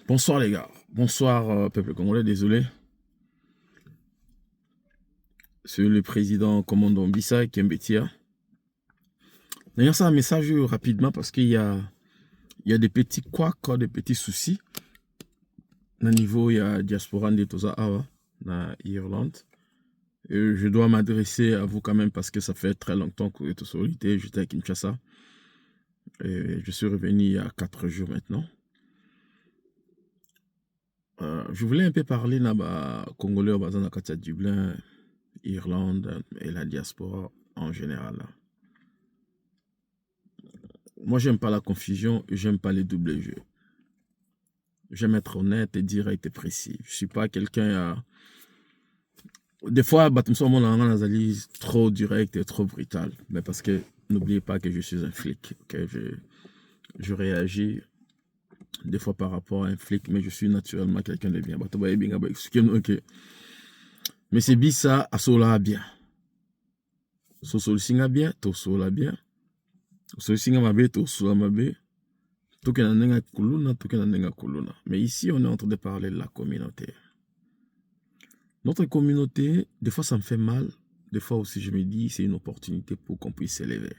Bonsoir les gars, bonsoir peuple congolais, désolé. C'est le président commandant Bissa Kembetia. D'ailleurs, ça un message rapidement parce qu'il y a des petits couacs, des petits soucis. Au niveau, il y a diaspora de Toza Awa, dans Irlande. Et je dois m'adresser à vous quand même parce que ça fait très longtemps que vous êtes solitaire. J'étais à Kinshasa. Et je suis revenu il y a 4 jours maintenant. Je voulais un peu parler de Congolais au Katia Dublin, Irlande et la diaspora en général. Moi, j'aime pas la confusion, j'aime pas les doubles jeux. J'aime être honnête et direct et précis. Je suis pas quelqu'un à... Des fois, trop direct et trop brutal. Mais parce que n'oubliez pas que je suis un flic. Okay? Je réagis des fois par rapport à un flic, mais je suis naturellement quelqu'un de bien. Okay. Mais c'est bisa à sola bien. So singa bien, to sola bien. So singa mabe, to sola mabe. Mais ici, on est en train de parler de la communauté. Notre communauté, des fois, ça me fait mal. Des fois aussi, je me dis, c'est une opportunité pour qu'on puisse s'élever.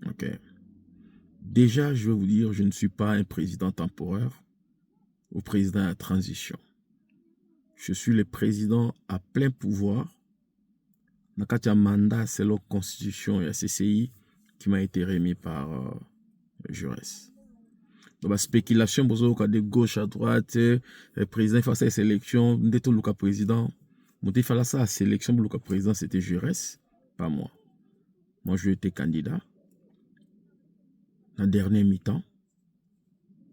Ok. Déjà, je vais vous dire, je ne suis pas un président temporaire ou président à transition. Je suis le président à plein pouvoir. Dans un mandat, c'est la constitution et la CCI qui m'a été remis par Jurès. Donc, la spéculation de gauche à droite, le président fait sa sélection, le président, il fallait ça, la sélection pour le président, c'était Jurès, pas moi. Moi, je étais candidat, la dernière mi-temps,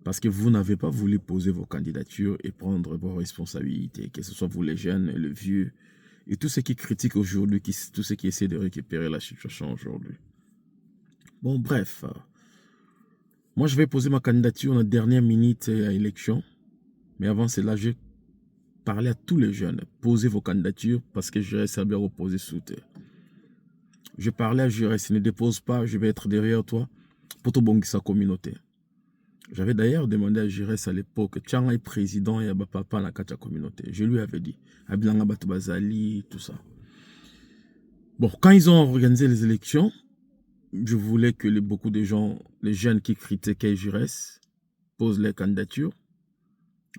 parce que vous n'avez pas voulu poser vos candidatures et prendre vos responsabilités, que ce soit vous les jeunes, le vieux, et tous ceux qui critiquent aujourd'hui, tous ceux qui essaient de récupérer la situation aujourd'hui. Bon, bref. Moi, je vais poser ma candidature en dernière minute à l'élection. Mais avant cela, je parlais à tous les jeunes. Posez vos candidatures parce que je reste bien opposé sous terre. Je parlais à Jurès, ne dépose pas, je vais être derrière toi pour te bonner sa communauté. J'avais d'ailleurs demandé à Jurès à l'époque, Tchanga est président et papa dans la communauté. Je lui avais dit, Abilanga Batubazali, tout ça. Bon, quand ils ont organisé les élections, je voulais que beaucoup de gens, les jeunes qui critiquaient Jurès, posent les candidatures.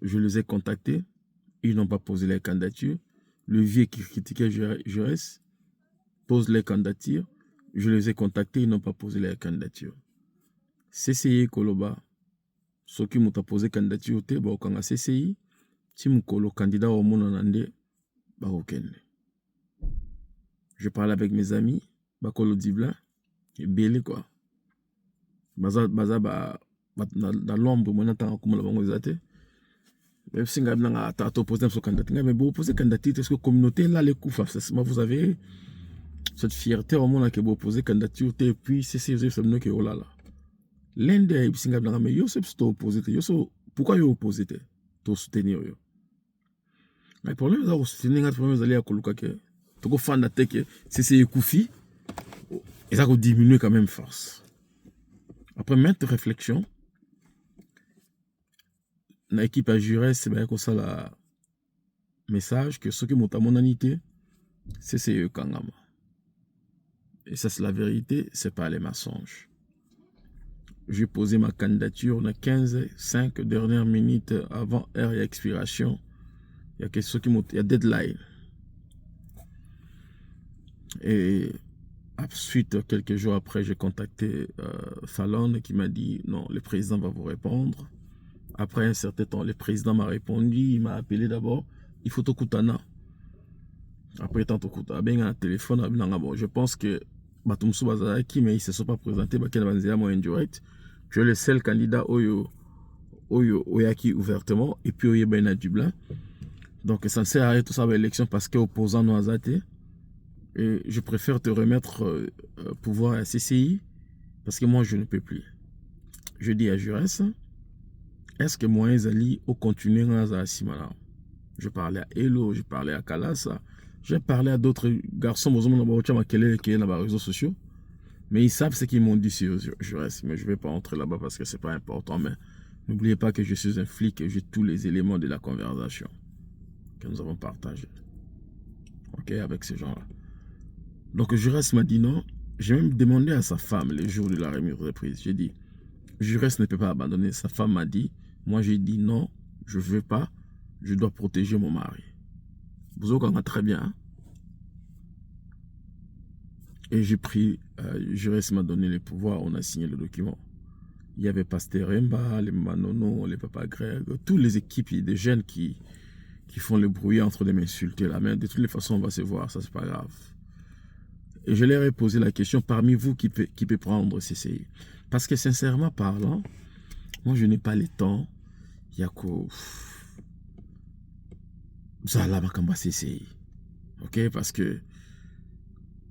Je les ai contactés. Ils n'ont pas posé les candidatures. Le vieux qui critiquait Jurès pose les candidatures. Je les ai contactés. Ils n'ont pas posé les candidatures. CCI Koloba, ceux qui m'ont posé candidature, ils CCI. Si mon candidat au monde en ande, je parle avec mes amis, Bakolo Dibla, et Bélé quoi. Baza dans l'ombre, moi n'attends comme la banque zate. Même si vous avez opposé son candidat, mais vous opposez candidature, est-ce que la communauté là les coups, vous avez cette fierté au monde que vous opposez candidature, et puis c'est vous qui est là. L'un des Singablanga, mais yo c'est opposé, pourquoi vous opposez pour soutenir yo? Mais le problème c'est que vous soutenez, le problème c'est que vous fan d'attaque, c'est Koufi, et ça vous diminue quand même force. Après maintes réflexions, l'équipe a juré, c'est bien comme ça la message que ceux qui montent à mon anité, c'est eux Kangama. Et ça c'est la vérité, c'est pas les mensonges. J'ai posé ma candidature dans 15-5 dernières minutes avant heure et expiration. Il y a quelque chose qui monte, il y a deadline. Et ensuite, quelques jours après, j'ai contacté Fallon qui m'a dit non, le président va vous répondre. Après un certain temps, le président m'a répondu, il m'a appelé d'abord, il faut Tokutana. Après tant Tokutana, ben un téléphone, je pense que Batumsu Bazaraki, mais il ne se sont pas présentés, tu es le seul candidat Oyaki ouvertement, et puis Oyebena Dublin. Donc ça ne sert à rien tout ça à l'élection parce que opposant nous azate. Et je préfère te remettre pouvoir à CCI parce que moi je ne peux plus. Je dis à Jurès, est-ce que moi Zali au continuer à Simala? Je parlais à Elo, je parlais à Kalasa, j'ai parlé à d'autres garçons qui ont sur les réseaux sociaux. Mais ils savent ce qu'ils m'ont dit sur Jurès. Mais je ne vais pas entrer là-bas parce que ce n'est pas important. Mais N'oubliez pas que je suis un flic et j'ai tous les éléments de la conversation que nous avons partagée. Ok, avec ces gens-là. Donc Jurès m'a dit non. J'ai même demandé à sa femme le jour de la remise de reprise. J'ai dit, Jurès ne peut pas abandonner. Sa femme m'a dit, moi j'ai dit non, je ne veux pas, je dois protéger mon mari. Vous avez très bien. Hein? Et j'ai pris, Jurès m'a donné les pouvoirs, on a signé le document. Il y avait Pasteur Remba, les Manono, les Papa Greg, toutes les équipes, il y a des jeunes qui font le bruit entre de m'insulter là. Mais de toutes les façons, on va se voir, ça c'est pas grave. Et je leur ai posé la question, parmi vous, qui peut prendre CCI? Parce que sincèrement parlant, moi je n'ai pas le temps. Il y a que... Ça là, ma CCI. Ok, parce que...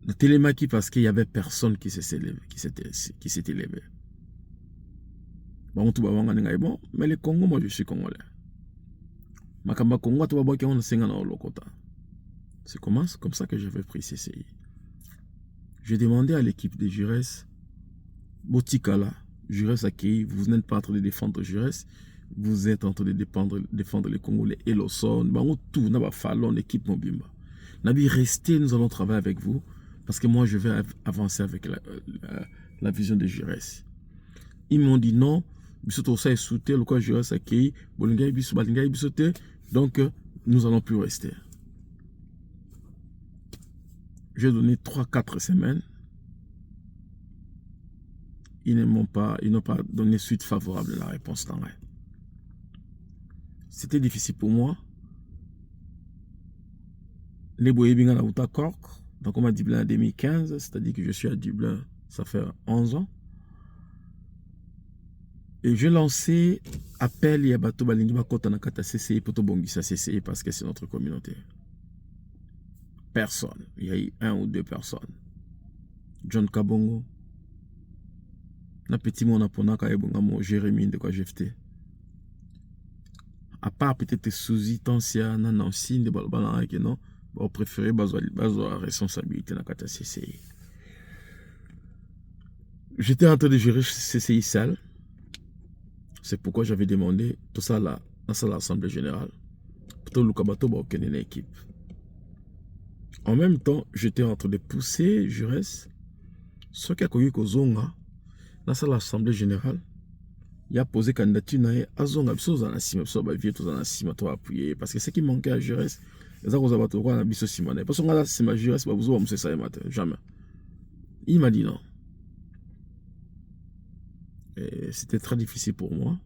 Le télémaki, parce qu'il n'y avait personne qui s'était levé. Bon, mais le Congo, moi je suis congolais. Makamba Congo, tu vas voir c'est comme ça que j'avais pris CCI. J'ai demandé à l'équipe de Jurès, Botikala, Jurès Akei, vous n'êtes pas en train de défendre Jurès, vous êtes en train de défendre les Congolais et l'Osson, tout, n'a pas fallu l'équipe Mobimba. Nabi, restez, nous allons travailler avec vous, parce que moi je vais avancer avec la vision de Jurès. Ils m'ont dit non, donc nous allons plus rester. J'ai donné 3-4 semaines. Ils n'ont pas donné suite favorable à la réponse. C'était difficile pour moi. Les Boyébinga na Outa Cork, donc on m'a dit Dublin en 2015, c'est-à-dire que je suis à Dublin, ça fait 11 ans. Et j'ai lancé appel à Bato Balingi Makota Nakata CCI pour Bongisa CCI parce que c'est notre communauté. Personne. Il y a eu 1 ou 2 personnes. John Kabongo. Na petit mon aponaka ebonga mo Jérémie de quoi j'étais. À part peut-être Souzi Tansia na Nancy de balbala que non, on préférait bazo responsabilité na kata CCI. J'étais en train de gérer CCI seul. C'est pourquoi j'avais demandé tout ça là, dans l'Assemblée Générale. Pour le Lukabato ba aucune équipe. En même temps, j'étais en train de pousser Jurès. Ce qui a connu Kozonga, dans l'Assemblée Générale, il a posé candidature à Zonga, parce que ce qui manquait à Jurès, jamais. Il m'a dit non. C'était très difficile pour moi.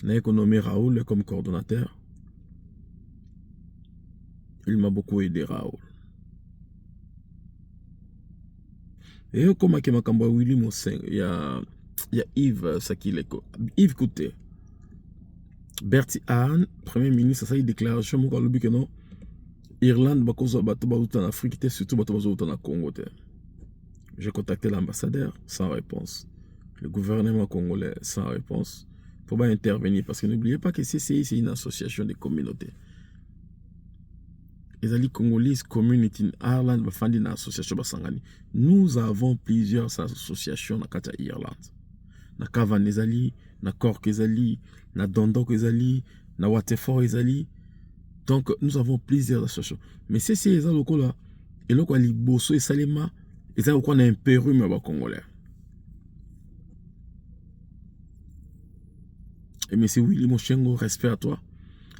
On a nommé Raoul comme coordonnateur. Il m'a beaucoup aidé, Raoul. Et comme il y a Yves Sakileko. Yves Kouté. Bertie Ahn, Premier ministre, ça y est déclaration, que non. Irlande, en Afrique, surtout en Congo. J'ai contacté l'ambassadeur sans réponse. Le gouvernement congolais sans réponse. Il ne faut pas intervenir parce que n'oubliez pas que CCI, c'est une association de communautés. Les Congolese Community in Ireland, nous avons plusieurs associations dans l'Irlande. Na Cavan ezali, na Cork ezali, na Dundalk ezali, na Waterford ezali. Donc nous avons plusieurs associations. Mais c'est ces locaux là, et là quoi les bosso et salima, et ça quoi on a un Pérou mais au Congolais. Et monsieur Willy Mochengo, respect à toi.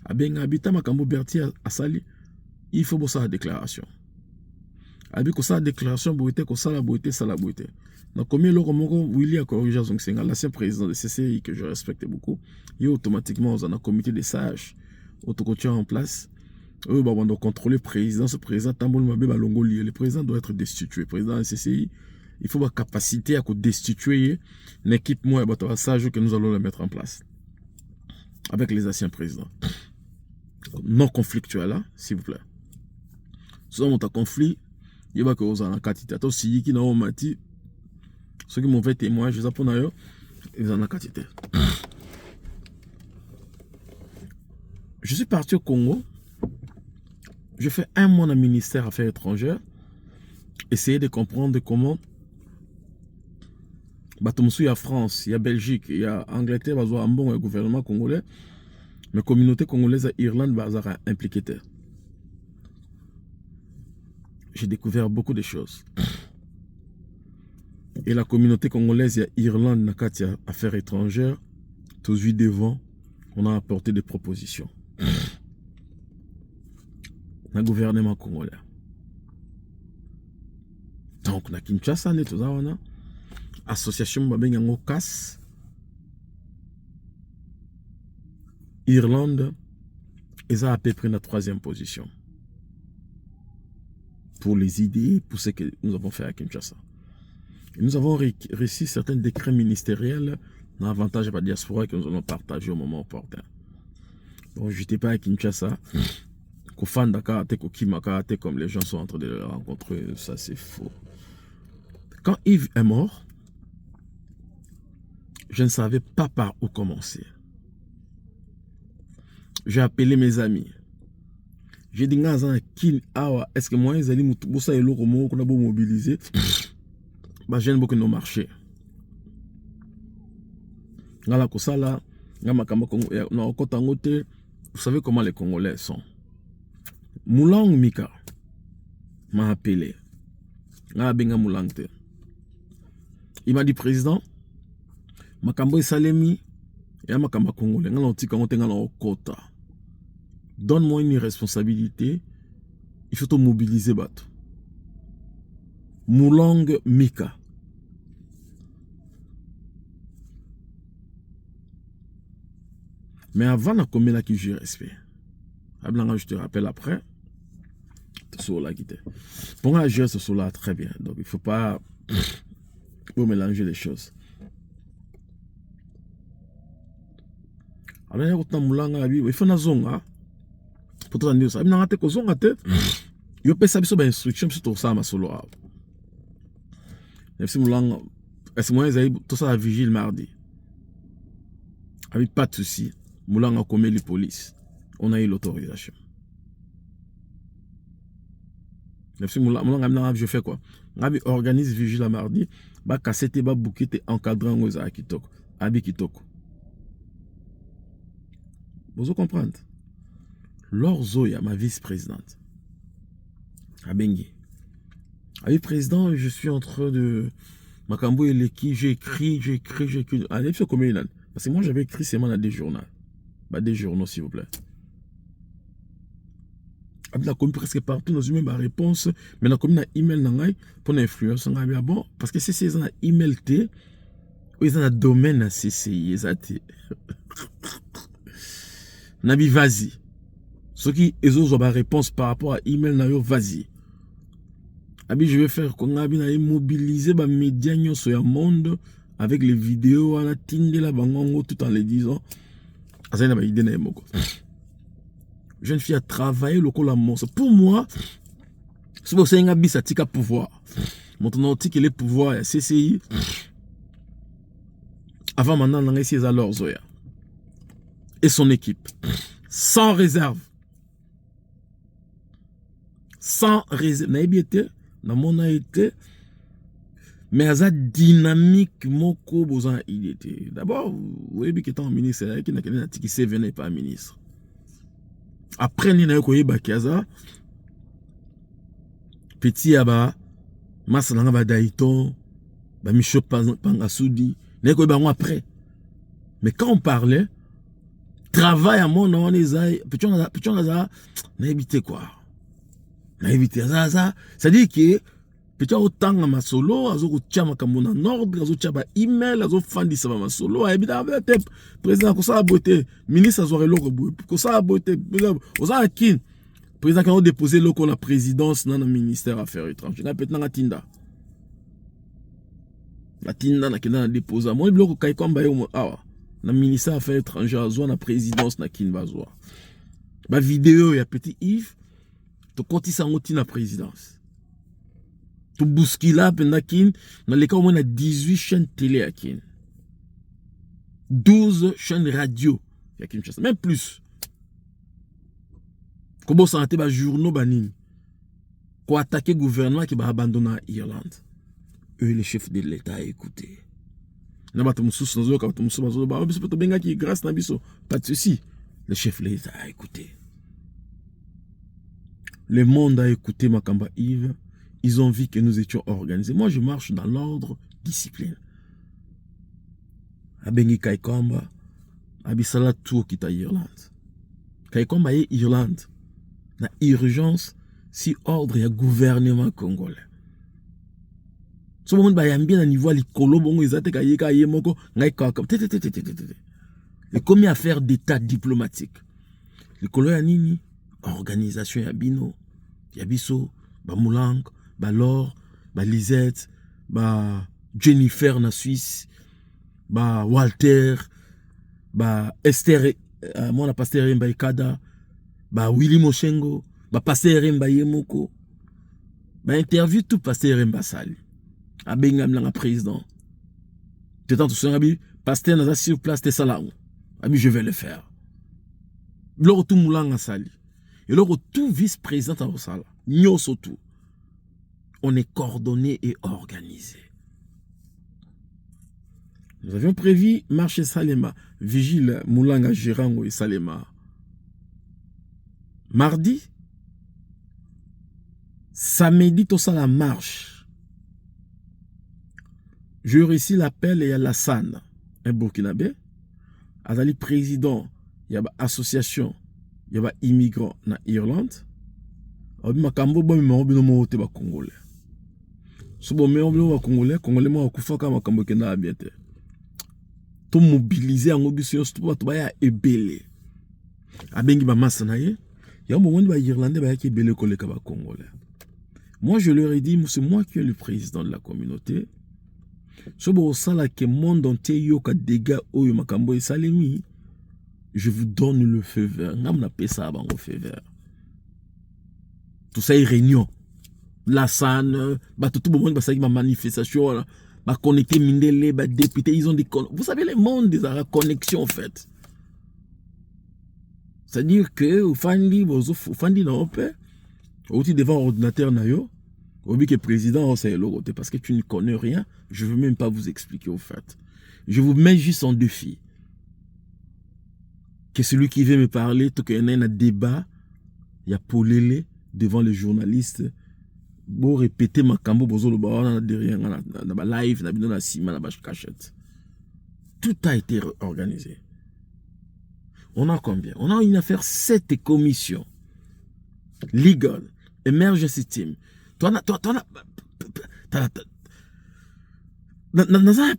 A bien habitant Makambo Berti à Sali, il faut bosser la déclaration. Avec ça déclaration boité ko ça la boité ça la boité. Donc comme le Romoro Willy a corrigé l'ancien président de CCI que je respecte beaucoup, il automatiquement dans un comité de sages autocotier en place. Eux bah on doit contrôler le président, ce président Tamboul Mabé Balongoli, le président doit être destitué. Le président de CCI, il faut la capacité à destituer l'équipe moi et sage que nous allons le mettre en place avec les anciens présidents. Non conflictuel là, s'il vous plaît. Si on a un conflit, il va que vous en avez quantité. Si qui n'ont mati, ceux qui m'ont fait témoin, je les apprends d'ailleurs, ils en ont quantité. Je suis parti au Congo. Je fais 1 mois dans le ministère Affaires étrangères. Essayer de comprendre comment il y a France, il y a Belgique, il y a Angleterre, il y a un bon gouvernement congolais, mais la communauté congolaise à Irlande va impliquer. J'ai découvert beaucoup de choses. Et la communauté congolaise à Irlande, dans les affaires étrangères, tous vu devant, on a apporté des propositions. Le gouvernement congolais. Donc, na Kinshasa, on a association Babengango CAS, Irlande, ils ont à peu près la 3e position. Pour les idées, pour ce que nous avons fait à Kinshasa. Et nous avons réussi certains décrets ministériels dans l'avantage de la diaspora que nous allons partager au moment opportun. Donc, je n'étais pas à Kinshasa. Comme les gens sont en train de le rencontrer, ça c'est faux. Quand Yves est mort, je ne savais pas par où commencer. J'ai appelé mes amis. J'ai dit, est-ce que moi, ils allaient me mobiliser? J'aime beaucoup nos marchés. Vous savez comment les Congolais sont. Moulang Mika m'a appelé. Il m'a dit, président, Makambo Salemi et Makamba Congolais, donne-moi une responsabilité, il faut te mobiliser. Moulang Mika. Mais avant de commettre qui j'ai respect, je te rappelle après, pour moi, agir ce là très bien. Donc, il ne faut pas mélanger les choses. Alors, il faut que zonga. Pour tout dire ça, il faut que zonga te. Il faut que ça instruction sur ça ma solo. Est-ce que moi j'ai tout ça à vigile mardi. Avec pas de souci, Moulanga commet les polices. On a eu l'autorisation. Je fais quoi? Organise vigile à mardi. Ba cassette ba bouquet encadrant aux à Kitoko. Abi Kitoko. Vous comprenez? Lors Zoya, ma vice-présidente. À Bengi. À vice-président, je suis en train de. Makambo et l'équipe, j'ai écrit. Allez, c'est combien il a? Parce que moi j'avais écrit seulement dans des journaux. Des journaux, s'il vous plaît. La commune presque partout dans une même réponse, mais la commune a email nangai pour l'influence bon parce que c'est un email t ou ils ont un domaine à CCI exact. Nabi vas-y. Ceux qui ont la réponse par rapport à email nayo vas-y. Abi je vais faire qu'on a bien mobiliser ba médias sur le monde avec les vidéos à la tinde la bango tout en les disant. Azana ba idée na moko. Jeune fille a travaillé le col à monstre. Pour moi, si vous avez un bis à tika pouvoir, maintenant tika les pouvoirs à CCI, avant maintenant on a essayé à leur Zoya et son équipe, sans réserve, naïbiété, na mon été, mais à dynamique moko besoin il était. D'abord, vous voyez qui est en ministre, qui n'a qu'un qui s'est venu pas ministre. Après, il y a un Bakaza, petit Aba, Masalanga Badaïton, Micho Pangasoudi, il y a après. Mais quand on parlait, travail à mon nom, les aïe, petit on a évité quoi? On a évité ça. C'est-à-dire que, petit autant à ma solo, à zo tchama kamona nord, à zo tchaba email, à zo fandi sa ma solo, évidemment, président, qu'on ça a beauté, ministre, à zo reloko, qu'on ça a beauté, aux akin, président, qui a déposé le la présidence dans le ministère Affaires étrangères, n'a peut-être la Tinda. La Tinda, qui a déposé, moi, le bloc, comme bayo, ah, le ministère Affaires étrangères, à zo la présidence, n'a kin va zo. Ma vidéo, il y a petit Yves, tu continues à la présidence. Tout bousquila pendakin dans les cas où on a 18 chaînes télé à Kin. 12 chaînes radio à Kinshasa, même plus. Comment ça a été les journaux banini pour attaquer le gouvernement qui va abandonner l'Irlande. Eux les chefs de l'État écoutez. Na bato mususu nazo ka bato mususu bazo ba biso to benga ki grâce na biso. Pas de souci. Le chef l'État a écouté. Le monde a écouté Makamba Yves. Ils ont vu que nous étions organisés. Moi, je marche dans l'ordre discipline. Abengi Kaikomba, Abisala tout qui ta Irlande. Kaikomba est Irlande. Na urgence, si ordre ya gouvernement congolais. Ce moment ba yambi na niveau li kolobongo ezate ka yeka yemoko ngai ka. Le commis affaires d'état diplomatique. Le kolo ya nini organisation ya bino, ya biso, ba Moulang, ba Laure, ba Lisette, ba Jennifer na Suisse, ba Walter, ba Esther, moi la pasteur Mba Ikada, ba Willy Moshengo, ba pasteur Mba Yemoko, ba interview tout pasteur Mba Sali, a Bengam la président. T'étant tout ça, pasteur n'a sur place tes salons, ami je vais le faire. Lors tout Moulang a Sali, et lors tout vice-président à Osala, nous surtout, on est coordonné et organisé. Nous avions prévu marcher Salema, vigile Moulanga Girango et Salema. Mardi, samedi, tout ça la marche. Je réussis l'appel et à Lassane, un Burkinabé, Azali président, il y a une association, il y a des immigrants en Irlande. Il y a des Congolais. Si vous avez des Congolais, Congolais, vous avez des Congolais. To mobiliser en obision to ba ya ebele abengi ba masanaye ya mo ba irlandais ba ya ebele koleka ba congolais. Moi je leur ai dit c'est moi qui est le président de la communauté. So bo sala ke monde entier yo ka dégâts oyo makambo esalemi, je vous donne le feu vert. Ngam na pesa ba ngo feu vert. Tout ça est réunion. La san ba tout le monde ba sa ma manifestation là. Bah connecter Mindele, bah député, ils ont des vous savez les mondes des connexions en fait. C'est-à-dire que au fandi dans paix, au devant ordinateur nayo, au que président c'est l'autre parce que tu ne connais rien, je veux même pas vous expliquer au fait. Je vous mets juste en défi. Que celui qui veut me parler, tout qu'il y a un débat, il y a Paulele devant les journalistes. Bon répéter ma cambo bozolo ba derrière na live na bino na sima na ba cachette. Tout a été organisé. On a combien? On a une affaire 7 commissions. Legal, emergency team. Toi na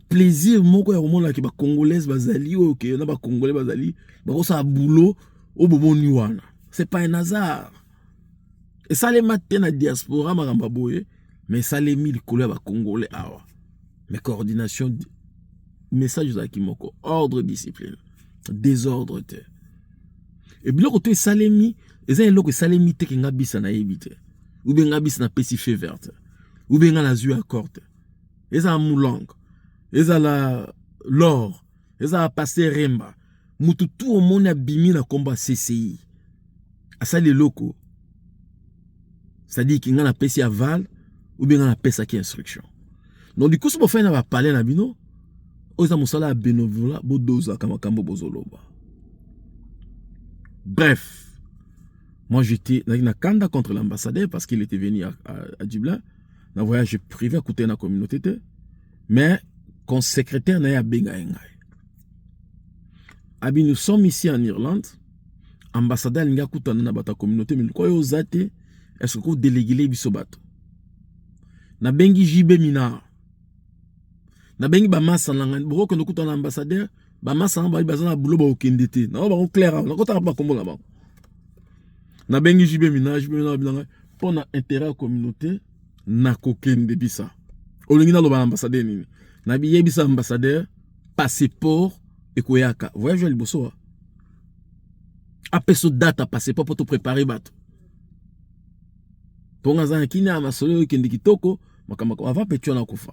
plaisir moko ya komona ki ba congolaise bazali o ke na ba congolais bazali ba ko sa boulot au boboni wana. C'est pas un hasard. Et ça les matin na diaspora maramba boye, mais ça les mis le couleur ba congolais awa. Mais coordination message za kimoko, ordre discipline, désordre te. Et bien côté salemi, et un loko salemi te nga bisa na yebite. Ou bien nga bisa na pesife verte. Ou bien nga na zu accorte. Et ça Moulang. Et ça la Laure. Et ça passer Remba. Mutu tout au monde a bimi na combat CCI. À ça les locaux. C'est-à-dire qu'il y a un PC aval ou bien un PC qui instruction. Donc du coup, si vous faites un parler na bino, vous avez un bénévolat, bodoza kamakambo bozoloba. Bref, moi j'étais dans une kanda contre l'ambassadeur parce qu'il était venu à Dublin, dans un voyage privé à côté de la communauté, mais comme secrétaire n'a benga engai. Abi nous sommes ici en Irlande, ambassadeur n'a kuta na bata communauté, mais quoi yo zate est-ce que vous déléguez biso bato? Na bengi jibe mina. Na bengi ba massa langa boko ko nokuta na ambassadeur, ba massa ba bazana bulo ba okendete. Na ba clair, na kota ba kombo la ba. Na bengi jibe mina bilanga pour na intérêt communauté na kokende bisa. Olingi na lo ba ambassadeur nini. Na biye bisa ambassadeur passeport et koyaka. Voyage liboso. Apeso date passeport pour te préparer bato. Ponga za kini ama solo kende kitoko makamako avant petio na kufa.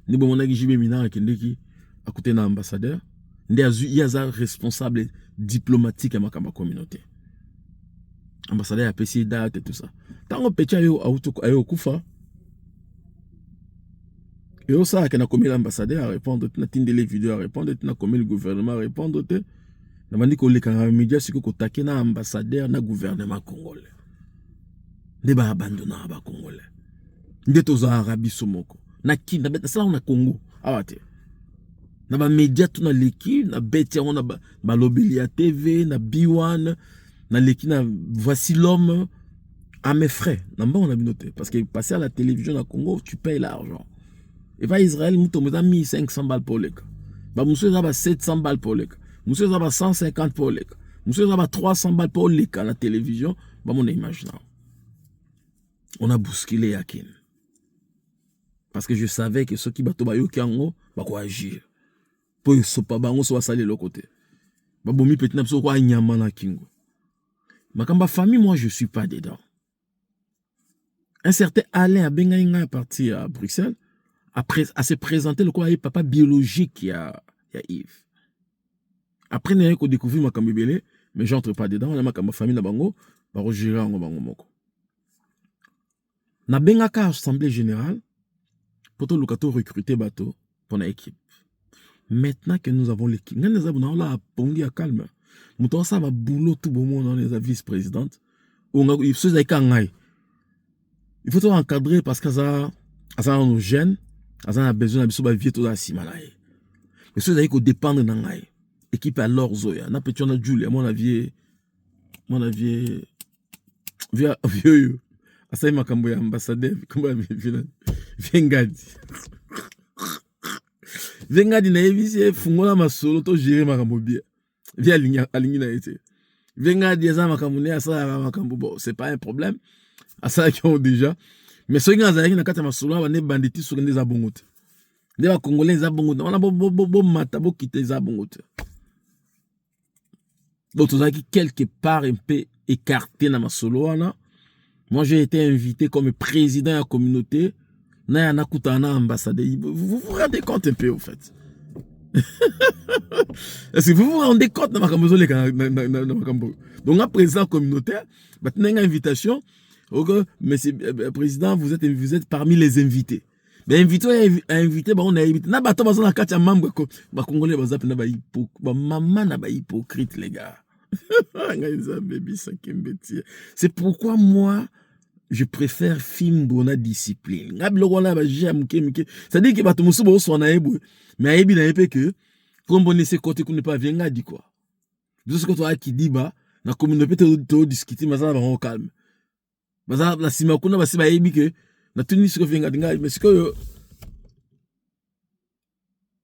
Ni bo monaki jibe mina kende ki akute na ambassadeur ndi azu yaza responsable diplomatique ya makamba communauté. Ambassadeur a pesi date et tout ça. Tango petio ayo auto ayo kufa. Et ça, quand on a commis l'ambassadeur à répondre, on a tindé les vidéos à répondre, on a commis le gouvernement à répondre, on a dit que les médias, c'est qu'on attaqué l'ambassadeur, le gouvernement congolais. On a abandonné le Congolais. On a dit Arabie Somoko. On a dit que ça, on a Congo. On a les médias, on a l'équipe, on a Betia, on a Lobelia TV, on a B1, on a l'équipe, voici l'homme. À mes frais, on a noté. Parce que passer à la télévision au Congo, tu payes l'argent. Et pas Israël, nous avons mis 500 balles pour les cas. Nous avons 700 balles pour les cas. Nous avons 150 pour les cas. Nous avons 300 balles pour les cas à la télévision. On a imaginé. On a bousculé Yakin. Parce que je savais que ceux qui battent au Kango, vont agir. Pour ne pas salir de l'autre côté. Babomi petit n'a pas de nyamana kingo. Mais quand ma famille, moi, je ne suis pas dedans. Un certain Alain Abengaïnga est parti à Bruxelles à se présenter le quoi papa biologique il y a Yves. Après il y a découvert ma cambibélé mais j'entre pas dedans, on a ma famille na bango ba gérer en bango moko. Na bengaka assemblée générale pour tout le cato recruter bateau pour l'équipe. Maintenant que nous avons l'équipe, nous avons là pongi à calme. Muto ça va boulot tout bon monde dans les vice-présidente. Il faut ça kangai. Il faut encadrer parce que ça nos jeunes, ça a besoin de se vie tout dans simalaye. Mais ceux qui dépendent de ngai. Équipe à leur zoya, na petit on a Julie, mon avis vieux. Asa makambo ya ambassadeur, comment Vengadi. Vengadi na ebisi fungola masolo to gérer makambo bien. Via alingi na été. Vengadi asa makambo ne asa makambo bon, c'est pas un problème. Asa qui ont déjà mais ceux qui ont na kata masolo ba ne banditi sur des abongote. Les Congolais zabongote. On a bo mata bo quitter zabongote. Donc, on a qui quelque part un peu écarté dans ma solo. Moi, j'ai été invité comme président de la communauté. Na ambassadeur. Vous vous rendez compte un peu, au fait? Est-ce que vous vous rendez compte de ma communauté? Donc, un président communautaire, il y a une invitation. Monsieur le président, vous êtes parmi les invités. Mais invité, on a invité. Na bato bazo na kati ya membre ko ba congolais baza pena ba maman na ba hypocrite les gars. C'est pourquoi moi je préfère film bona discipline. Ngabilo na ba j'aime mke. Ça dit que bato musu bo so na ebo. Mais ayebi na epé que comme bonne ce côté qu'on ne pas venga dit quoi. De ce que toi qui dit ba na communauté to discuter mais ça va en calme. Baza la sima kuna ba si ba ayebi que na tuni ce que venga dinga mais ce que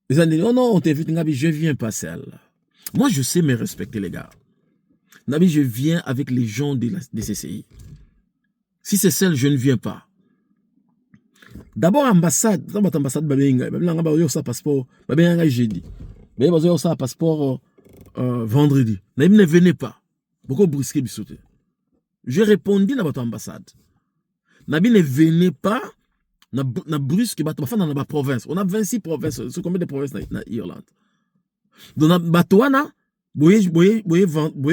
les gens disent non non on t'invite ngabi je viens pas seul. Moi je sais me respecter les gars. Nabi je viens avec les gens de CCI. Si c'est seul je ne viens pas. D'abord ambassade babenga ba yo sa passeport babenga jeudi. Mais ba yo sa passeport vendredi. Nabi ne venez pas. Beaucoup brusquer bisoté. J'ai répondu dans votre ambassade. Nabi ne venez pas na brusque dans la province. On a 26 provinces. C'est combien de provinces dans Irlande? Donc batouana boye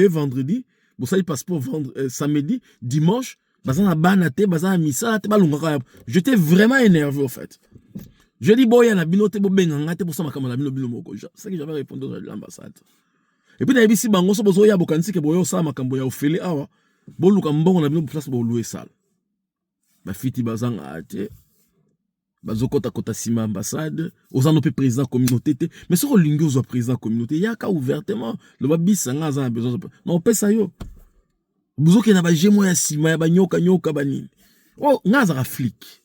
vendredi, vous savez passeport samedi, dimanche, bazana banate, bazana misa, te balunga. J'étais vraiment énervé au fait. Je dis boya na binote bo benganga te pour ça makama na bino moko. C'est ça que j'avais répondu à l'ambassade. Et puis na bisi bango so bozo ya bokanisi ke boyo sa makambo ya ofele awa. Bo luka mbongo na bino place bo louer salle. Ba fiti bazanga ate. Bazokota kota sima ambassade, osano pe président communauté mais ce que lingo zo président communauté yaka ouvertement le babisa nga za besoin non pesa yo. Buzoke na ba jemo ya sima ya banyoka nyoka banini. Oh nga za flic.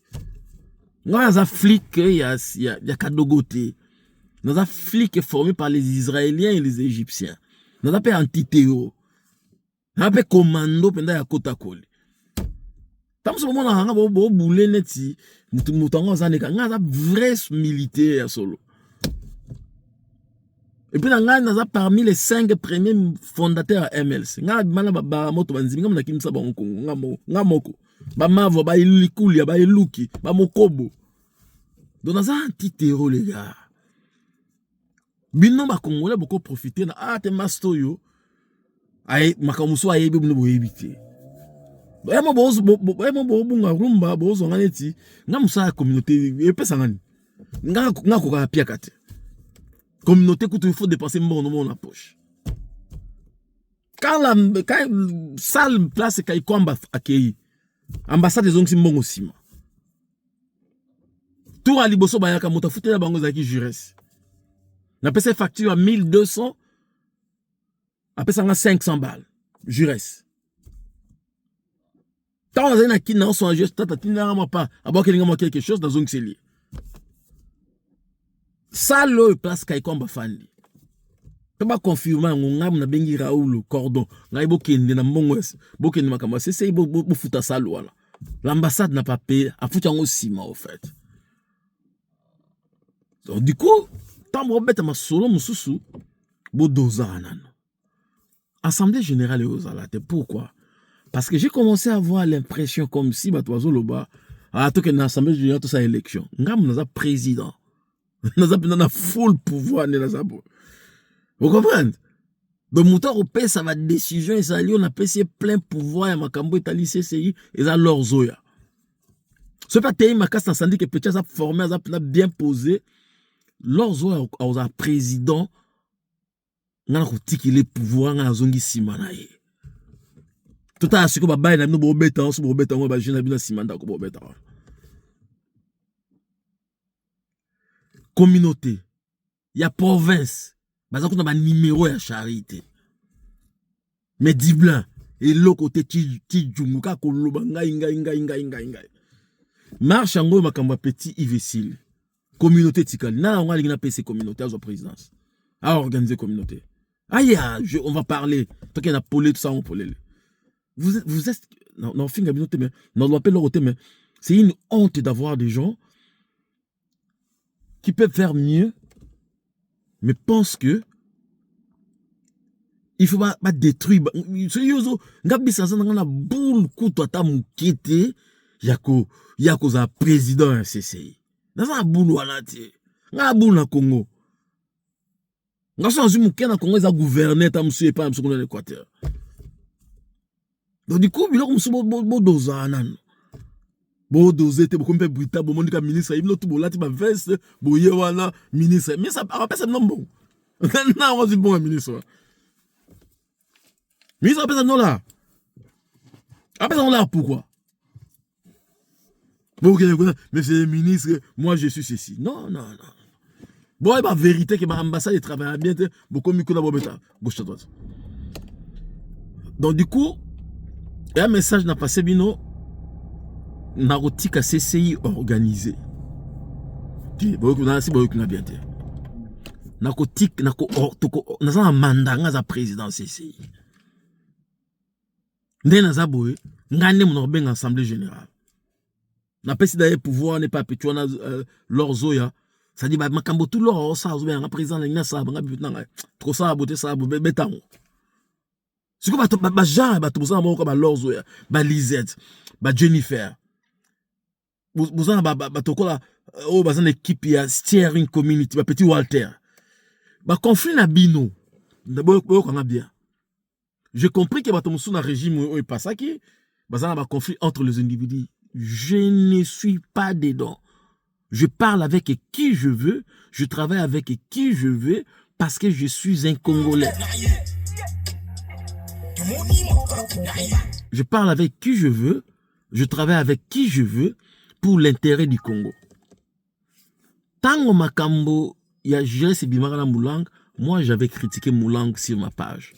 Nga za flic ya kadogote. Nga za flic formé par les Israéliens et les Égyptiens. Nga za pe antithéo. Nga pe commando penda ya kota kole. Tam ce moment là bo boulé neti mutango za neka nga za vrai militaire solo. Et puis nga za parmi les 5 premiers fondateurs à MLC. Nga mana ba moto banzimi nga na kimisa ba Kongo nga moko. Ba mavo ba ilikuli ba iluki ba mokobo. Donc za anti-terror les gars. Bino ba Congolais beaucoup profiter na te masto yo. Ay makamuso ayebi bino boyebite. Emo bunga rumba bozo ngani ti ngamusa communauté epesa ngani Nga koka pia kate. Communauté il faut dépenser mon dans la poche. Quand la salle place kay kwamba akei. Ambassade des ongs mbongo sima. Tout à liboso bayaka mota fute la bango zaki jures. Na pese facture à 1200. Après ça, on a 500 balles. Jures. Quand on a qui n'a pas juste, pas avoir quelque chose dans un xéli. Ça, le place qu'il y a comme fandi. Je ne peux pas confirmer, on a bengi Raoul, cordon, on a bokende na mbongwes, bokende makama, c'est fouta ça là. L'ambassade n'a pas payé, a foutu en aussi au fait. Donc du coup, tant que je ma solo mususu, bo doza anano. Assemblée générale et aux alates. Pourquoi? Parce que j'ai commencé à avoir l'impression comme si Batoizo Loba a tout qu'une assemblée générale tout ça élection. Ngam n'a président. N'a full pouvoir vous comprenez? Donc mouton au pays ça va décision et ça lui on a payé plein pouvoir et makambo Italie CCI et ça leur zoya. Ce pas tellement ma casse incendie que peut-être ça formé ça bien posé leur zoya aux président. Nga ko tikile pouvoir nga zongi simana ye tout à ce que baba na no bo beta on so bo beta on ba jina bina simanda ko bo beta communauté ya province baza ko na ba numéro ya charité mais di blanc et le côté ti junguka ko loba ngai marche ngo makamba petit ivesil communauté tikali na nga lingina PC communauté à présidence à organiser communauté. Aïe, on va parler. Tant qu'il y a polé, tout ça, on polé. Vous êtes. Non, non, mais c'est une honte d'avoir des gens qui peuvent faire mieux, mais pensent que il faut pas détruire. Ngabi ça na boule couteau ta mukete yako za président CCI. Dans un boule wala ti. Nga boule na Congo. Nga so azu mukena Congo za gouverner ta monsieur pas monsieur l'Équateur. Donc du coup biloko musu bo doza nan. Bo doze te bo kompe brita bo mondika ministre iblo tout bo lati ba veste bo ye wana ministre mais ça rappelle ça non bon. Na on dit bon ministre. Ministre appelle ça non là. Appelle ça non là pourquoi? Bon mais c'est le ministre, moi je suis ceci. Non. Bon, et la vérité que ma ambassade travaille bien, beaucoup mieux que la bobeta, gauche à droite. Donc, du coup, il y a un message n'a passé bino, narotique CCI organisé. Beaucoup n'a si beaucoup n'a bien été. Narotique, n'a un mandat, n'a un président CCI. N'a un boy, n'a un assemblée générale. N'a pas si d'ailleurs pouvoir n'est pas pétué, leur zoya. Ça dit, bah, makambo tout l'or, ça, vous avez un président, il y a ça, trop ça, beauté, ça, bétan. C'est quoi, bah, Jean, bah, tout ça, bah, Lorzoya, bah, Lisette, bah, Jennifer. Vous avez, bah, là, oh, bah, une équipe, il y a steering community, bah, petit Walter. Bah, conflit na bino. D'abord, on a bien. J'ai compris que, bah, tout le régime, il passe à qui, bah, ça, bah, conflit entre les individus. Je ne suis pas dedans. Je parle avec qui je veux, je travaille avec qui je veux, parce que je suis un Congolais. Je parle avec qui je veux, je travaille avec qui je veux, pour l'intérêt du Congo. Tango Makambo, il y a Jérès et Bimara Moulang, moi j'avais critiqué Moulang sur ma page.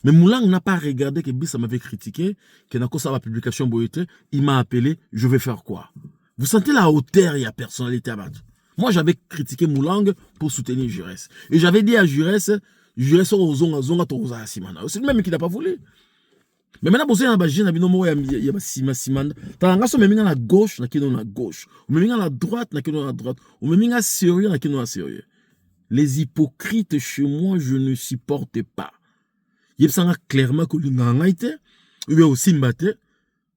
Mais Moulang n'a pas regardé que Bissa m'avait critiqué, que n'a pas la publication Boyete, il m'a appelé, je vais faire quoi? Vous sentez la hauteur et la personnalité à battre. Moi, j'avais critiqué Moulang pour soutenir Jurès. Et j'avais dit à Jurès au zonga toza simana. C'est le même qui n'a pas voulu. Mais maintenant, vous avez un binomo il y a simana. T'as un même à la gauche, n'a qu'une à la gauche. Ou même à la droite, n'a qu'une à la droite. Ou même à sérieux, n'a qu'une à sérieux. Les hypocrites chez moi, je ne supporte pas. Il y a clairement que l'inganga était, ou bien aussi mbate,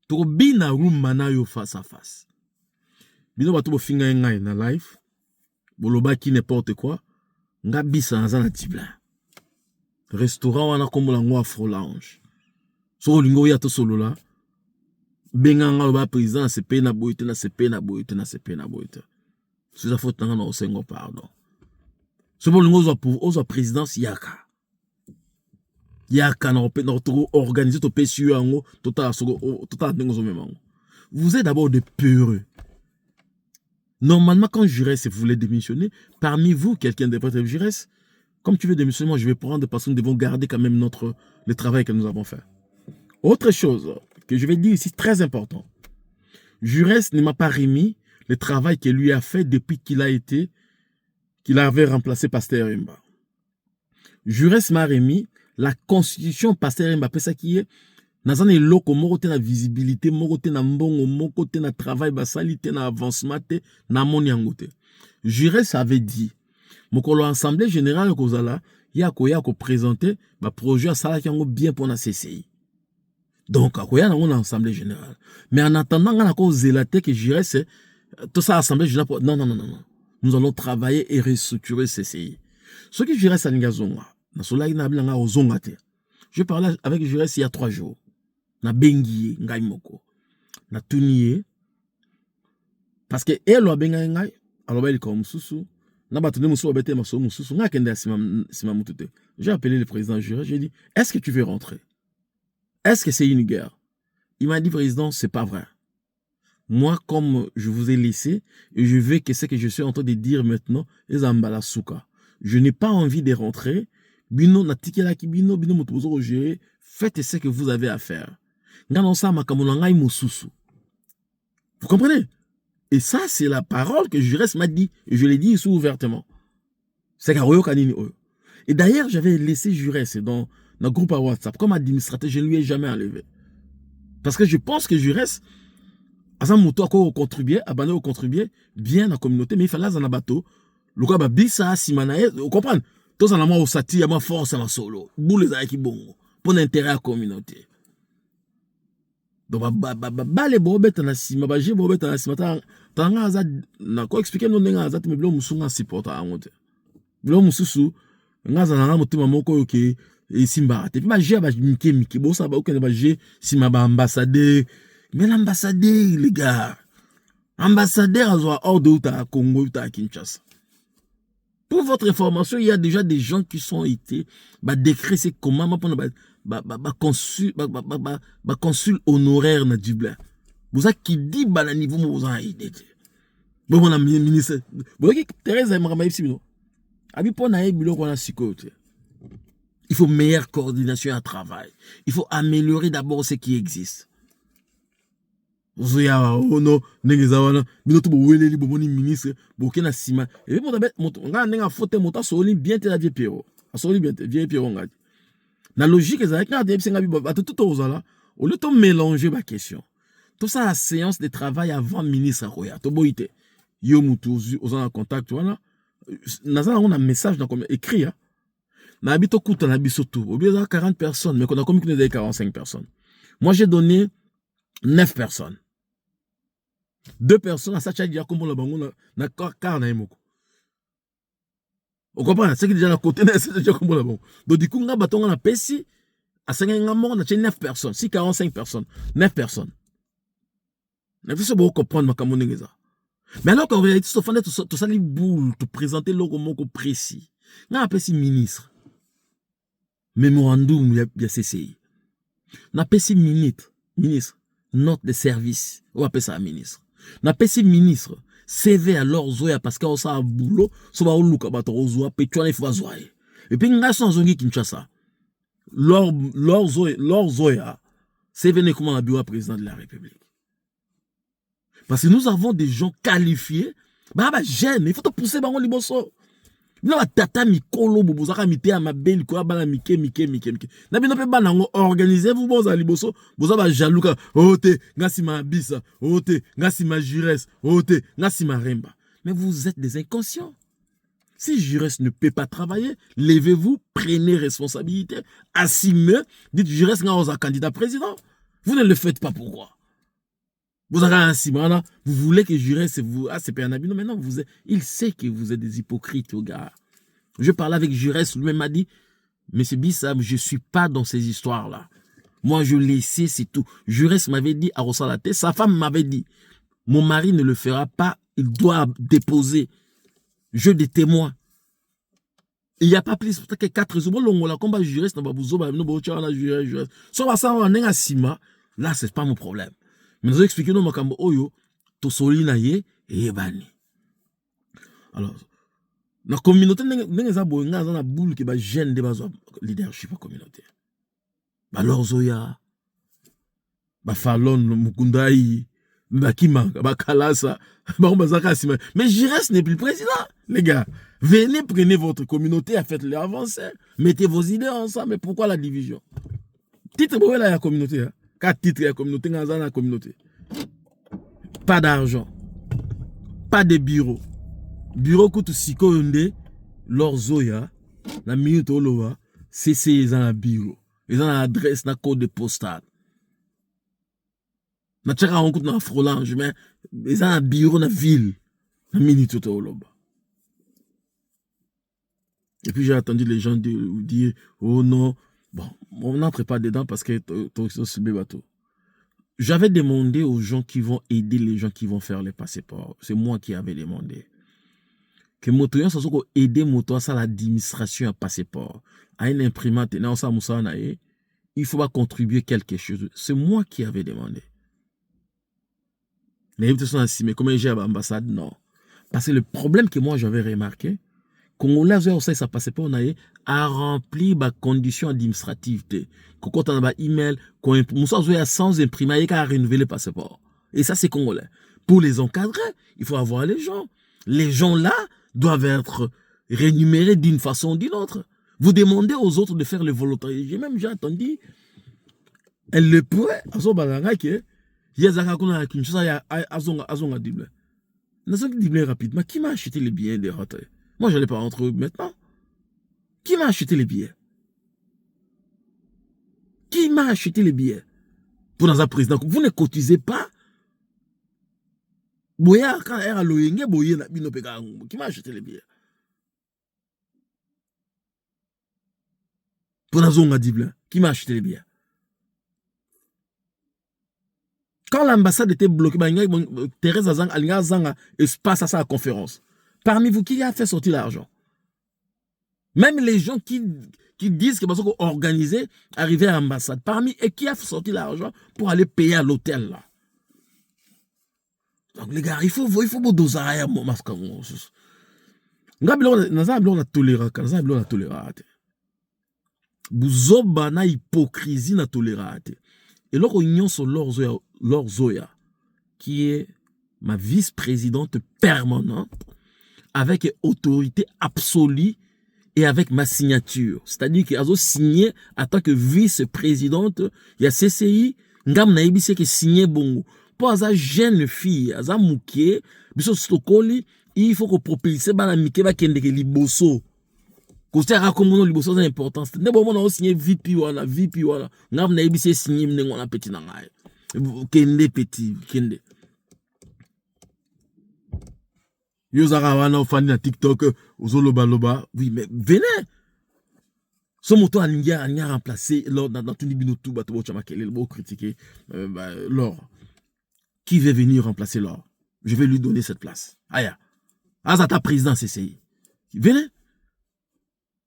to bina rumana yo face à face. Bino bato bo finga ngai na live boloba ki n'importe quoi nga bisa na na tibla restaurant wana kombola ngo Afro Lounge so lingo ya to solo la benga nga ba président se pe na boite na se pe na boite na se pe na boite C'est la faute dans Sengo, pardon. C'est pour le présidence Yaka. Yaka n'a pas organisé ton PSU en haut, total. Vous êtes d'abord des peureux. Normalement, quand Jurès voulait démissionner, parmi vous, quelqu'un de votre Jurès, comme tu veux démissionner, moi je vais prendre parce que nous devons garder quand même le travail que nous avons fait. Autre chose que je vais dire ici, très important. Jurès ne m'a pas remis le travail qu'il lui a fait depuis qu'il avait remplacé Pasteur Imba. Jurès m'a remis la constitution Pasteur Imba, c'est ça qui est dans un loko moko te na visibilité moko te na mbongo moko te na travail basali te na avancement te na moni yango te. Jurès avait dit mokolo assemblée générale kozala ya ko présenter ba projet sala yango bien pour na CCI. Donc akoya na assemblée générale. Mais en attendant nga na ko zélate que Jurès tout ça assemblée générale non. Nous allons travailler et restructurer CCI. Ce qui Jurès à Ngazonga na sola ina bilanga ozonga te. Je parlais avec Jurès il y a 3 jours. Na bengiye ngai moko na tuniye parce que elo benga ngai aloba il comme mususu na batune mususu obete maso mususu nga kende sima mutute. J'ai appelé le président Jurès, j'ai dit est-ce que tu veux rentrer? Est-ce que c'est une guerre? Il m'a dit président, c'est pas vrai. Moi comme je vous ai laissé et je veux que ce que je suis en train de dire maintenant ezambala suka. Je n'ai pas envie de rentrer. Bino na tikela ki bino mutuzo gérer, faites ce que vous avez à faire. Vous comprenez? Et ça, c'est la parole que Jurès m'a dit. Et je l'ai dit ici ouvertement. C'est et d'ailleurs, j'avais laissé Jurès dans le groupe à WhatsApp. Comme administrateur, je ne lui ai jamais enlevé. Parce que je pense que Jurès, à un moto à contribuer, à contribuer bien à la communauté, mais il fallait un bateau. Le gars, bah, bisa, simanae, vous comprenez? Tous en amont au sati, à ma force, à ma solo. Boule les aïki bon. Pour l'intérêt à la communauté. Donc les bobet na sima ba je bobet na sima tanga za na ko expliquer no nenga za te meblo musunga supporta angote blo mususu ngaza na mutima moko yoke e simba te ba je ba mike bo sa ba okene ba je sima ba ambassadeur mais l'ambassadeur les gars ambassadeur azwa hors de ta Congo ta Kinshasa. Pour votre information, il y a déjà des gens qui sont été décret c'est comment pour consul honoraire na Dublin. Vous avez qui dit la niveau vous en aidé. Bon mon ami ministre, vous voyez Thérèse Emrama ici non. Abi pour na bilo qu'on a sikote. Il faut meilleure coordination à travail. Il faut améliorer d'abord ce qui existe. Vous ya ono nengeza wana bino to boweleli bomoni ministre bokena sima et moto nga nenga fote moto soli bien te la vie Pierrot. Soli bien te vie Pierrot ngadi. La logique est avec tout aux au lieu de mélanger ma question. Tout ça, la séance de travail avant ministre à Roya. To boite. Yo mutu aux en contact voilà. Nazana on a un message dans comme écrit hein. Na habito kuta na bisoto. Au lieu de 40 personnes mais qu'on a communiqué des 45 personnes. Moi j'ai donné 9 personnes. 2 personnes à Sacha dia comme le bango na car na imoko. Vous comprenez? C'est que déjà la côté c'est déjà comme là bon. Donc du coup on a bâton on a pesi à 9 personnes, si 45 personnes, 9 personnes. Mais vous savez comprendre ma camoneza. Mais alors qu'en réalité ça fait tout ça les boules te présenter le mot précis. On a pesi ministre. Mémorandum il y a CCI. On a pesi ministre, note de service, on appelle ça ministre. On a pesi ministre CV alors zoya parce qu'on a un boulot, so ba oluka ba to zoya petwa faut zoya. Et puis nga sans zongi Kinshasa. Leur zoya CV ne comment la bureau président de la République. Parce que nous avons des gens qualifiés, bah j'aime, il faut te pousser ba on liboso. Non tata mikolo bobozaka mité à ma belle quoi bana mike. Na bino pe bana ngo organiser vous boza liboso, boza ba jalouka, ote, ngasima bisa, ote, ngasima Jurès, ote, ngasima Remba. Mais vous êtes des inconscients. Si Jurès ne peut pas travailler, levez-vous, prenez responsabilité, assumez, dites Jurès nga candidat président. Vous ne le faites pas pourquoi? Vous avez un simana, vous voulez que Jurès vous c'est pas un habit. Non, mais non, il sait que vous êtes des hypocrites, gars. Je parlais avec Jurès, lui-même m'a dit, Monsieur Bissam, je suis pas dans ces histoires-là. Moi, je laissais, c'est tout. Jurès m'avait dit à Rossalate, sa femme m'avait dit, mon mari ne le fera pas, il doit déposer jeu de témoins. Il n'y a pas plus que 4 jours. Là, c'est pas mon problème. Mais nous expliquons nous makambo oyo to solina ye et bani. Alors, la communauté n'est pas bonne dans la boule qui va gêner des leadership communautaire. Alors Zoya, ba Falon, Mukundai, Bakima, Bakalasa, mais Giresse n'est plus président. Les gars, venez, prenez votre communauté, faites-les avancer. Mettez vos idées ensemble. Mais pourquoi la division? Titre pour la communauté. 4 titres la communauté, dans la communauté. Pas d'argent. Pas de bureau. Bureau coûte 6 konde, leur Zoya, la minute au loa, c'est ils ont un bureau. Ils ont l'adresse, la code postale. Na tchaka on coûte na Frolange, mais ils ont un bureau dans la ville. La minute au loa. Et puis j'ai entendu les gens dire, oh non, bon, on n'entre pas dedans parce que c'est le bateau. J'avais demandé aux gens qui vont aider les gens qui vont faire les passeports. C'est moi qui avais demandé. Que motoyon ça soit aider moto ça l'administration à passeport à une imprimante non ça moussa naé il faut pas contribuer quelque chose. C'est moi qui avais demandé. Mais comment j'ai à l'ambassade non parce que le problème que moi j'avais remarqué Congolais aussi ça passeport naé a rempli les conditions administratives quand on a email quand moussa zoya sans imprimer il a renouveler le passeport et ça c'est congolais. Pour les encadrer il faut avoir les gens. Les gens là doivent être rémunérés d'une façon ou d'une autre. Vous demandez aux autres de faire le volontariat. J'ai entendu, elle le pourrait. Il y a des rapidement. Qui m'a acheté les billets de rentrée? Moi, je n'allais pas rentrer maintenant. Qui m'a acheté les billets? Qui m'a acheté les billets? Pour dans un président, vous ne cotisez pas. Boya quand elle a loyenge boye na bino peka qui m'a acheté les billets pour la zone adible qui m'a acheté les billets quand l'ambassade était bloquée Thérèse Azang alinga zanga espace à sa conférence parmi vous qui a fait sortir l'argent même les gens qui disent que parce qu'on organisé arriver à l'ambassade parmi et qui a fait sortir l'argent pour aller payer à l'hôtel là. Donc les gars, il faut doser à mon masque. Nga bilo na tolérance, na bilo na tolérance. Buzoba na hypocrisie na tolérance. Et leur union sur leur Zoya, qui est ma vice-présidente permanente, avec autorité absolue et avec ma signature. C'est-à-dire qu'elle a signé en tant que vice-présidente, il y a CCI, ngam na ibise que signé bongo. Pour une jeune fille, aza mouké, biso stokoli, il faut que propulser bana mike ba kende ke liboso. Ko sera comme non liboso c'est importance. Ne bon on a signé VP wala. Ngam na ibise signé mnengo na petit na ngai. Kende petit, kende. Yo zara wana ofandi na TikTok, ozoloba. Oui, mais venez. Ce moto a remplacé lors dans tout bino tout bato bo chama kele bo critiquer lors. Qui veut venir remplacer l'or? Je vais lui donner cette place. Aya. Azata président CCI. Venez.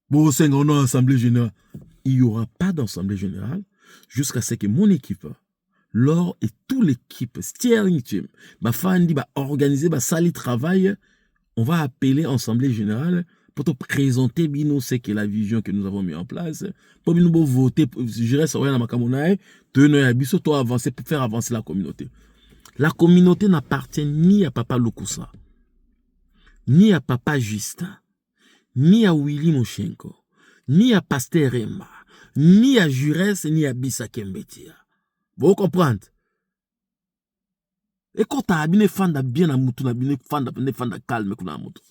Bon, c'est une assemblée générale. Il n'y aura pas d'assemblée générale jusqu'à ce que mon équipe, l'or et toute l'équipe, steering team, ma fandi, va organiser, va sali travail. On va appeler assemblée générale pour te présenter bino ce que la vision que nous avons mis en place. Pour nous voter, je reste à ma camonaille, toi avancer pour faire avancer la communauté. La communauté n'appartient ni à Papa Lukusa, ni à Papa Justin, ni à Willy Moshenko, ni à Pasteur Remba, ni à Jurès, ni à Bisa Kembetia. Vous comprenez? Et quand tu as bien fanda bien à moutou, bien fanda calme kuna moutou.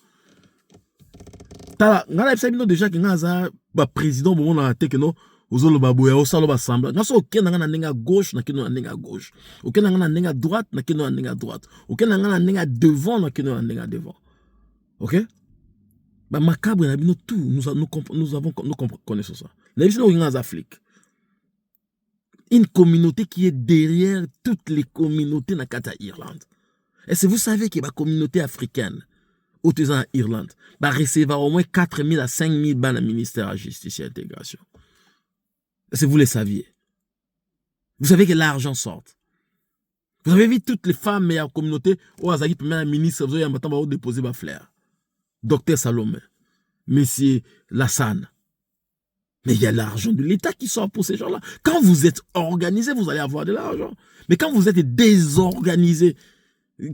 Tala, ngala ebisa déjà que ngaza ba président bon na teke no ozolo baboya osalo ba samba. Ngaso okenda ngana nenga gauche na kino nenga gauche. Okenda ngana nenga droite na kino nenga droite. Okenda ngana nenga devant na kino nenga devant. OK? Ba macabre na bino tout nous connaissons ça. Na bino ngaza Afrique. Une communauté qui est derrière toutes les communautés na kata Irlande. Est-ce que vous savez que la communauté africaine, au en Irlande, va recevoir au moins 4 000 à 5 000 balles au ministère de la Justice et l'Intégration? Est-ce que vous le saviez? Vous savez que l'argent sort. Vous avez vu toutes les femmes et la communauté, où Azaki, premier ministre, vous avez déposé ma fleur. Docteur Salomé, Monsieur Lassane. Mais il y a l'argent de l'État qui sort pour ces gens-là. Quand vous êtes organisé, vous allez avoir de l'argent. Mais quand vous êtes désorganisé,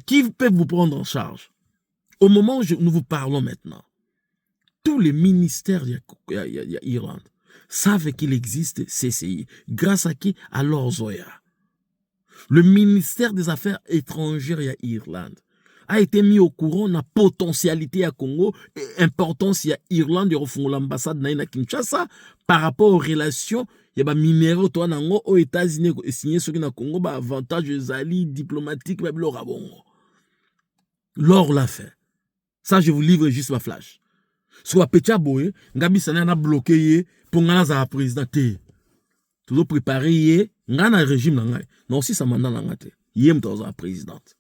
qui peut vous prendre en charge? Au moment où nous vous parlons maintenant, tous les ministères d'Irlande savent qu'il existe CCI. Grâce à qui? À Lorzoya. Le ministère des Affaires étrangères d'Irlande a été mis au courant de la potentialité à Congo et importance à Irlande de l'ambassade de Kinshasa par rapport aux relations. Il y a des minéraux aux États-Unis et signé ce qui na Congo, avantage diplomatique, l'or l'a fait. Ça, je vous livre juste ma flash. Sur la petite boye, Ngabi Sana a bloqué pour nga président. Tout préparé, nga na régime nga. Non, si ça mandat nga te. Yem toza présidente.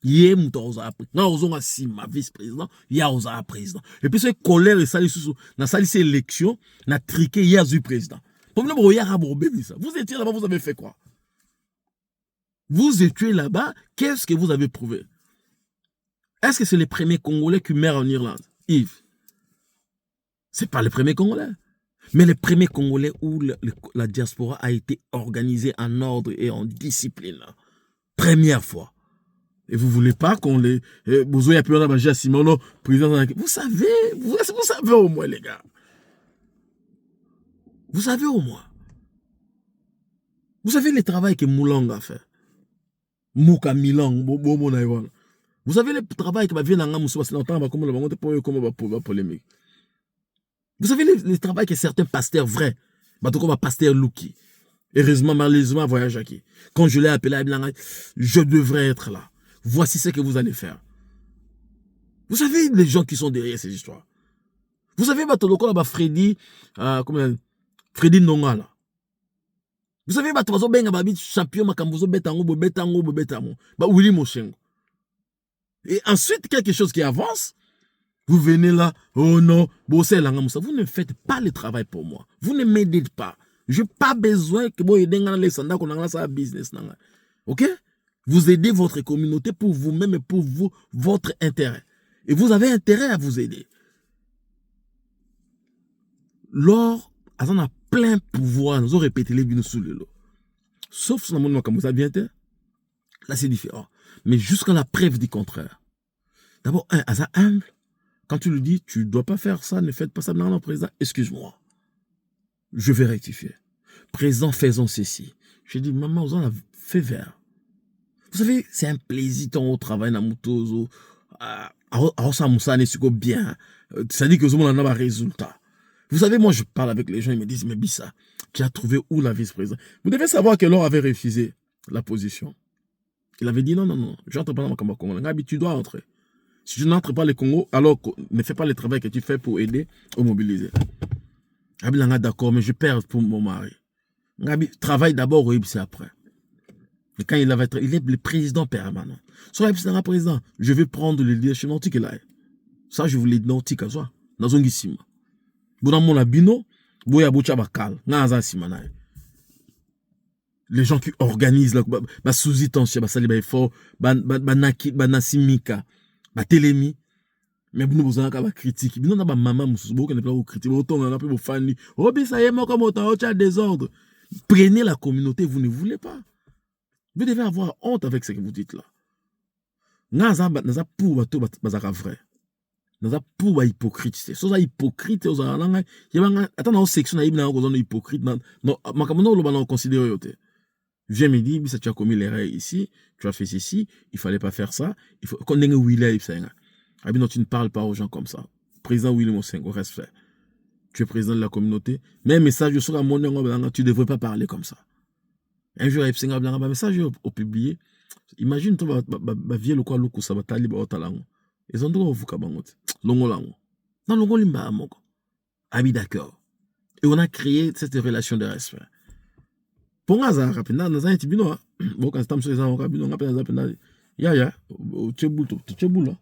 Yem toza nga ozonga si ma vice-président, ya oza président. Et puis ce colère et sali sous na sali ces élections, na triqué ya zu président. Problème ya rabobé ça. Vous étiez là-bas, vous avez fait quoi? Vous étiez là-bas, qu'est-ce que vous avez prouvé? Est-ce que c'est les premiers Congolais qui meurent en Irlande? Yves. C'est pas les premiers Congolais. Mais les premiers Congolais où la diaspora a été organisée en ordre et en discipline. Première fois. Et vous voulez pas qu'on les... Vous savez, vous savez au moins, les gars. Vous savez au moins. Vous savez le travail que Moulang a fait. Mouka Milang, vous savez le travail que vient dans polémique. Vous savez le travail que certains pasteurs vrais, comme pasteur Luki, heureusement, malheureusement, voyage qui. Quand je l'ai appelé à Blanga, je devrais être là. Voici ce que vous allez faire. Vous savez les gens qui sont derrière ces histoires. Vous savez, Freddy, Freddy Nonga là. Vous savez, champion, Willy Moshengo. Et ensuite, quelque chose qui avance, vous venez là, oh non, vous ne faites pas le travail pour moi. Vous ne m'aidez pas. Je n'ai pas besoin que vous aidiez dans les standards qu'on a dans business. Ok? Vous aidez votre communauté pour vous-même et pour vous, votre intérêt. Et vous avez intérêt à vous aider. L'or, on a plein pouvoir, nous avons répété les biens sous le lot. Sauf si on a comme ça bien, là c'est différent. Mais jusqu'à la preuve du contraire. D'abord, à ça humble, quand tu lui dis, tu ne dois pas faire ça, ne faites pas ça, non, président, excuse-moi. Je vais rectifier. Président, faisons ceci. Je dis, maman, on a fait vert. Vous savez, c'est un plaisir au travail dans Moutozo. Bien. Ça dit que nous avons un résultat. Vous savez, moi, je parle avec les gens, ils me disent, mais Bissa, tu as trouvé où la vice-présidente? Vous devez savoir que Laure avait refusé la position. Il avait dit, non, je n'entre pas dans le Congo. Ngabi, tu dois entrer. Si tu n'entres pas le Congo, alors ne fais pas le travail que tu fais pour aider au mobiliser. Ngabi, d'accord, mais je perds pour mon mari. Ngabi, travaille d'abord au c'est après. Et quand il est le président permanent. Soit le président, je vais prendre le leadership nautique là. Ça, je voulais nautique à soi. Dans un guissime. Bon, dans mon abino, boya bocha bakal. Naza simana. Les gens qui organisent la sous-tension, ça les fort, nasimika, télémi. Mais vous nous avez critique. Nous n'avons pas maman, nous avons critique. Autant on a pris vos fans. Oh, bien ça y est, moi comme autant, tu as désordre. Prenez la communauté, vous ne voulez pas. Vous devez avoir honte avec ce que vous dites là. Naza pour bazaka vrai. Naza pour hypocrite. C'est ça hypocrite aux alanga. Attends dans section na ibna ko hypocrite non makamono lo bana considérer yote. Viens me dire ça tu as commis l'erreur ici, tu as fait ceci, il fallait pas faire ça, il faut qu'on ait Willy Senga. Abino tu ne parles pas aux gens comme ça. Président Willy Mosengo respect. Tu es président de la communauté, mais un message sur la monnaie tu devrais pas parler comme ça. Un jour, il y a un message au publié. Imagine, tu vas vieille le quoi, le coup, ça va t'aller au talango. Ils ont droit au foucabangot. Longo lango. Non, longo limba à moko. Ah oui, d'accord. Et on a créé cette relation de respect. Pour un hasard, rapidement, dans un tibino, bon, quand tu sur les gens, on a Ya, tu es boule, là.